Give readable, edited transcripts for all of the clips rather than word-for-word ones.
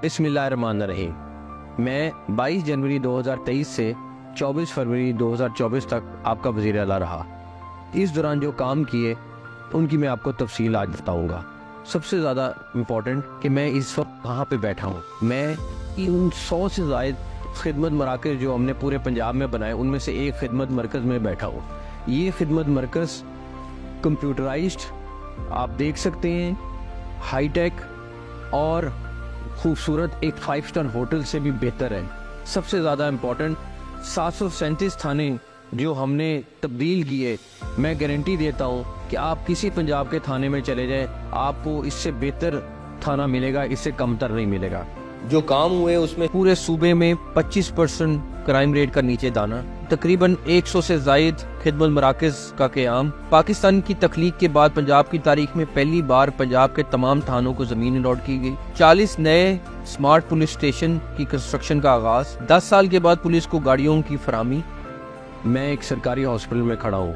बिस्मिल्लाहिर्रहमानिर्रहीम। मैं 22 जनवरी 2023 से 24 फरवरी 2024 तक आपका वज़ीर आला रहा। इस दौरान जो काम किए उनकी मैं आपको तफसील आज बताऊंगा। सबसे ज़्यादा इम्पोर्टेंट कि मैं इस वक्त कहाँ पे बैठा हूँ। मैं उन 100 से ज़ायद खिदमत मराकज़ जो हमने पूरे पंजाब में बनाए उनमें से एक खिदमत मरकज़ में बैठा हूँ। ये खिदमत मरकज़ कंप्यूटराइज्ड, आप देख सकते हैं, हाईटेक और खूबसूरत एक 5 स्टार होटल से भी बेहतर है। सबसे ज़्यादा इम्पोर्टेंट 737 थाने जो हमने तब्दील किए, मैं गारंटी देता हूँ कि आप किसी पंजाब के थाने में चले जाएं, आपको इससे बेहतर थाना मिलेगा, इससे कमतर नहीं मिलेगा। जो काम हुए उसमें पूरे सूबे में 25% क्राइम रेट का नीचे दाना, तकरीबन 100 से ज़ायद खिदमत मराकज़ का क़याम। पाकिस्तान की तख्लीक के बाद पंजाब की तारीख में पहली बार पंजाब के तमाम थानों को ज़मीन अलॉट की गई। 40 नए स्मार्ट पुलिस स्टेशन की कंस्ट्रक्शन का आगाज़। 10 साल के बाद पुलिस को गाड़ियों की फराहमी। मैं एक सरकारी हॉस्पिटल में खड़ा हूँ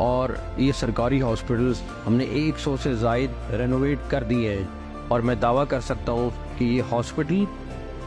और ये सरकारी हॉस्पिटल्स हमने 100 से ज़ायद रेनोवेट कर दिए हैं और मैं दावा कर सकता हूँ कि ये हॉस्पिटल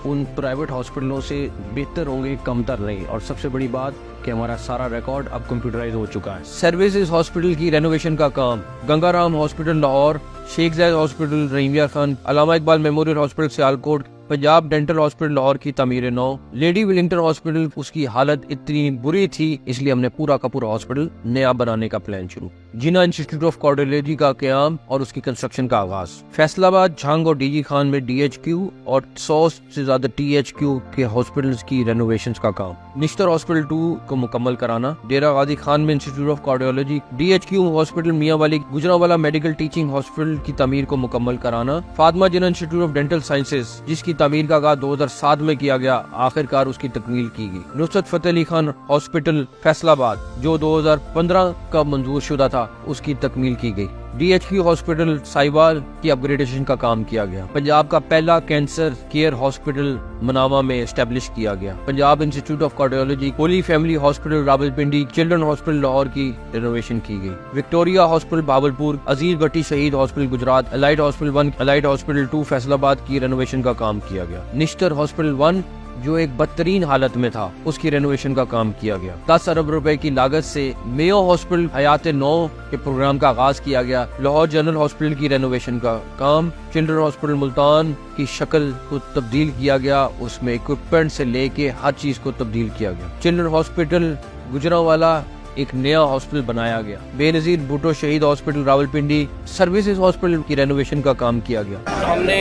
उन प्राइवेट हॉस्पिटलों से बेहतर होंगे, कमतर नहीं। और सबसे बड़ी बात कि हमारा सारा रिकॉर्ड अब कंप्यूटराइज हो चुका है। सर्विसेज हॉस्पिटल की रेनोवेशन का काम, गंगाराम हॉस्पिटल लाहौर, शेख जायद hospital Rahim Yar Khan, Allama Iqbal memorial hospital Sialkot, Punjab dental hospital Lahore की तमीर नौ, लेडी विलिंगटन हॉस्पिटल उसकी हालत इतनी बुरी थी इसलिए हमने पूरा का पूरा हॉस्पिटल नया बनाने का प्लान शुरू। जिना इंस्टीट्यूट ऑफ कार्डियोलॉजी का क़याम और उसकी कंस्ट्रक्शन का आगाज। फैसलाबाद, झांग और डीजी खान में DHQ और 100 से ज्यादा THQ के हॉस्पिटल्स की रेनोवेशंस का काम। निश्तर हॉस्पिटल 2 को मुकम्मल कराना। डेरा गाजी खान में institute of cardiology, DHQ hospital Mianwali, Gujranwala medical teaching hospital की तमीर को मुकम्मल कराना। फातिमा जिना इंस्टीट्यूट ऑफ डेंटल साइंसेज जिसकी तमीर का आगाज 2007 में किया गया, आखिरकार उसकी तकमील की गई। नुसरत फतेह अली खान हॉस्पिटल फैसलाबाद जो 2015 का मंजूर शुदा था, उसकी तकमील की गई। DHQ हॉस्पिटल साहिवाल की अपग्रेडेशन का काम किया गया। पंजाब का पहला कैंसर केयर हॉस्पिटल मनावा में एस्टेब्लिश किया गया। Punjab institute of cardiology, Holi family hospital Rawalpindi, children hospital Lahore की रेनोवेशन की गई। विक्टोरिया हॉस्पिटल भावलपुर, अजीज भट्टी शहीद hospital Gujarat, allied hospital 1, allied hospital 2 Faisalabad की रेनोवेशन का काम किया गया। निश्तर हॉस्पिटल 1 जो एक बदतरीन हालत में था, उसकी रेनोवेशन का काम किया गया। 10 अरब रुपए की लागत से मेयो हॉस्पिटल हयात नौ के प्रोग्राम का आगाज किया गया। लाहौर जनरल हॉस्पिटल की रेनोवेशन का काम। चिल्ड्रन हॉस्पिटल मुल्तान की शक्ल को तब्दील किया गया, उसमें इक्विपमेंट से लेके हर चीज को तब्दील किया गया। चिल्ड्रन हॉस्पिटल गुजरांवाला एक नया हॉस्पिटल बनाया गया। बेनजीर भुट्टो शहीद हॉस्पिटल रावलपिंडी, सर्विसेज हॉस्पिटल की रेनोवेशन का काम किया गया। हमने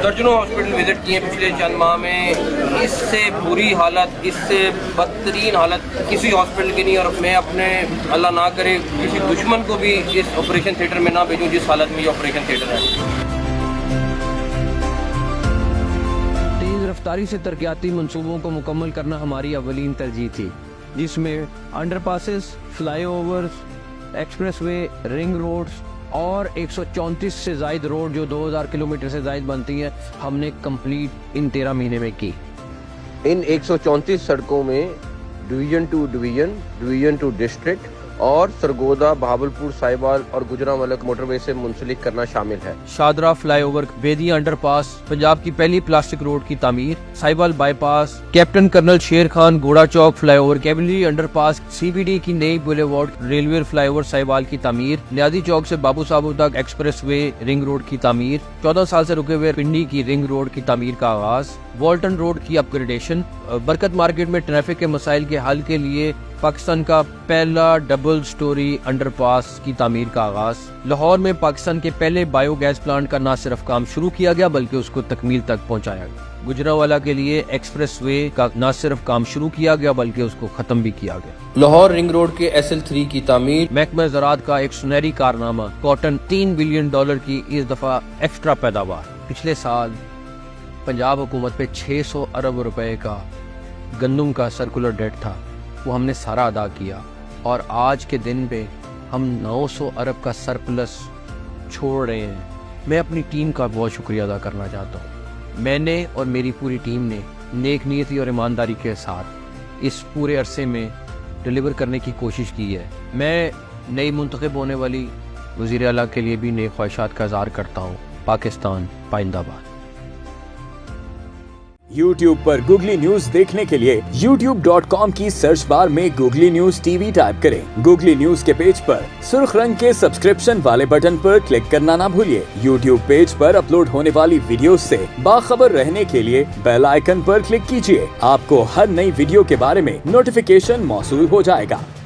दर्जनों हॉस्पिटल विजिट किए पिछले चंद माह में। इससे बुरी हालत, इससे बदतरीन हालत किसी हॉस्पिटल की नहीं। और मैं अपने, अल्लाह ना करे, किसी दुश्मन को भी इस ऑपरेशन थिएटर में ना भेजूं जिस हालत में ये ऑपरेशन थिएटर है। तेज रफ्तारी से तरक्याती मंसूबों को मुकम्मल करना हमारी अवलीन तरजीह थी, जिसमें underpasses, flyovers, expressway, ring roads और 134 से ज़ायद रोड जो 2000 किलोमीटर से ज़ायद बनती हैं, हमने कंप्लीट इन 13 महीने में की। इन 134 सड़कों में डिवीजन टू डिस्ट्रिक्ट और सरगोदा, भावलपुर, साहिवाल और गुजरांवाला मोटरवे से मुंसलिक करना शामिल है। शादरा फ्लाईओवर, बेदिया अंडरपास, पंजाब की पहली प्लास्टिक रोड की तामीर, साहिवाल बाईपास, कैप्टन कर्नल शेर खान घोड़ा चौक फ्लाईओवर, कैवलरी अंडरपास, CBD की नई बुलेवार्ड, रेलवे फ्लाईओवर साहिवाल की तामीर, न्याजी चौक से बाबू साहब तक एक्सप्रेसवे रिंग रोड की तामीर, 14 साल से रुके हुए पिंडी की रिंग रोड की तामीर का आगाज, वॉल्टन रोड की अपग्रेडेशन, बरकत मार्केट में ट्रैफिक के मसाइल के हल के लिए पाकिस्तान का पहला डबल स्टोरी अंडरपास की तामीर का आगाज। लाहौर में पाकिस्तान के पहले बायोगैस प्लांट का न सिर्फ काम शुरू किया गया बल्कि उसको तकमील तक पहुंचाया गया। गुजरांवाला के लिए एक्सप्रेसवे का न सिर्फ काम शुरू किया गया बल्कि उसको खत्म भी किया गया। लाहौर रिंग रोड के SL3 की तामीर। महकमा ज़राअत का एक सुनहरी कारनामा, कॉटन, $3 बिलियन की इस दफा एक्स्ट्रा पैदावार। पिछले साल पंजाब हुकूमत पे 600 अरब रुपए का गंदम का सर्कुलर डेट था, वो हमने सारा अदा किया और आज के दिन पे हम 900 अरब का सरप्लस छोड़ रहे हैं। मैं अपनी टीम का बहुत शुक्रिया अदा करना चाहता हूँ। मैंने और मेरी पूरी टीम ने नेक नीयती और ईमानदारी के साथ इस पूरे अरसे में डिलीवर करने की कोशिश की है। मैं नई मुंतखब होने वाली वज़ीर आला के लिए भी नेक ख्वाहिशात का इज़हार करता हूँ। पाकिस्तान पाइंदाबाद। YouTube पर गूगली न्यूज देखने के लिए youtube.com की सर्च बार में गूगली न्यूज टीवी टाइप करें। गूगली न्यूज के पेज पर सुर्ख रंग के सब्सक्रिप्शन वाले बटन पर क्लिक करना ना भूलिए। YouTube पेज पर अपलोड होने वाली वीडियो से बाखबर रहने के लिए बेल आइकन पर क्लिक कीजिए। आपको हर नई वीडियो के बारे में नोटिफिकेशन मौसूल हो जाएगा।